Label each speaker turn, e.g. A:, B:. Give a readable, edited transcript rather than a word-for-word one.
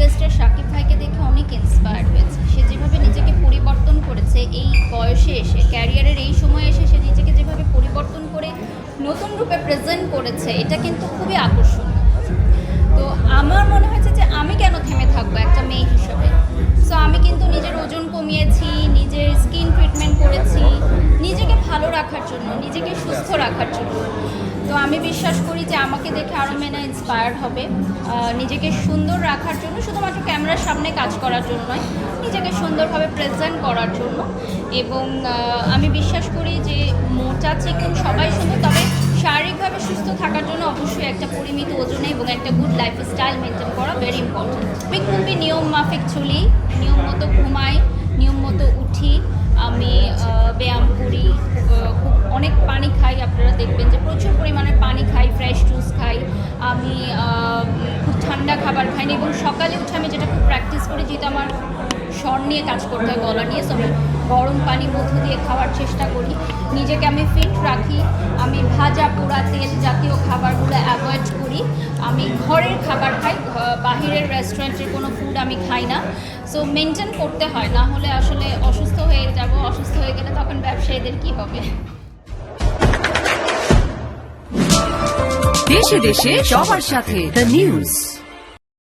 A: Megastar Shakib ভাইকে দেখে অনেক ইন্সপায়ার্ড হয়েছে। সে যেভাবে নিজেকে পরিবর্তন করেছে এই বয়সে এসে, ক্যারিয়ারের এই সময়ে এসে সে নিজেকে যেভাবে পরিবর্তন করে নতুন রূপে প্রেজেন্ট করেছে, এটা কিন্তু খুবই আকর্ষণীয়। তো আমার মনে হয়েছে যে আমি কেন থেমে থাকবো একটা মেয়ে হিসেবে। সো আমি কিন্তু নিজের ওজন কমিয়েছি, নিজের স্কিন ট্রিটমেন্ট করেছি নিজেকে ভালো রাখার জন্য, নিজেকে সুস্থ রাখার জন্য। তো আমি বিশ্বাস করি যে আমাকে দেখে আরও মেয়েরা ইন্সপায়ার্ড হবে নিজেকে সুন্দর রাখার জন্য, শুধুমাত্র ক্যামেরার সামনে কাজ করার জন্য নয়, নিজেকে সুন্দরভাবে প্রেজেন্ট করার জন্য। এবং আমি বিশ্বাস করি যে মোটা চিকন সবাই সুন্দর, তবে শারীরিকভাবে সুস্থ থাকার জন্য অবশ্যই একটা পরিমিত ওজনে এবং একটা গুড লাইফস্টাইল মেনটেন করা ভেরি ইম্পর্টেন্ট। আমি খুবই নিয়ম মাফিক চলি, নিয়ম মতো ঘুমাই, নিয়ম মতো উঠি, আমি ব্যায়াম করি, খুব অনেক পানি খাই। আপনারা দেখবেন যে প্রচুর পরিমাণে পানি খাই, ফ্রেশ জুস খাই, আমি খুব ঠান্ডা খাবার খাই না। এবং সকালে উঠে আমি যেটা খুব প্র্যাকটিস করি, যেহেতু আমার স্বর নিয়ে কাজ করতে হয়, গলা নিয়ে, সো আমি গরম পানি মধ্য দিয়ে খাওয়ার চেষ্টা করি। নিজেকে আমি ফিট রাখি, আমি ভাজা পোড়া তেল জাতীয় খাবারগুলো অ্যাভয়েড করি, আমি ঘরের খাবার খাই, বাহিরের রেস্টুরেন্টের কোনো ফুড আমি খাই না। সো মেনটেন করতে হয়, না হলে আসলে অসুস্থ হয়ে যাব। অসুস্থ হয়ে গেলে তখন ব্যবসায়ীদের কী হবে।
B: দেশে দেশে সবার সাথে দ্য নিউজ।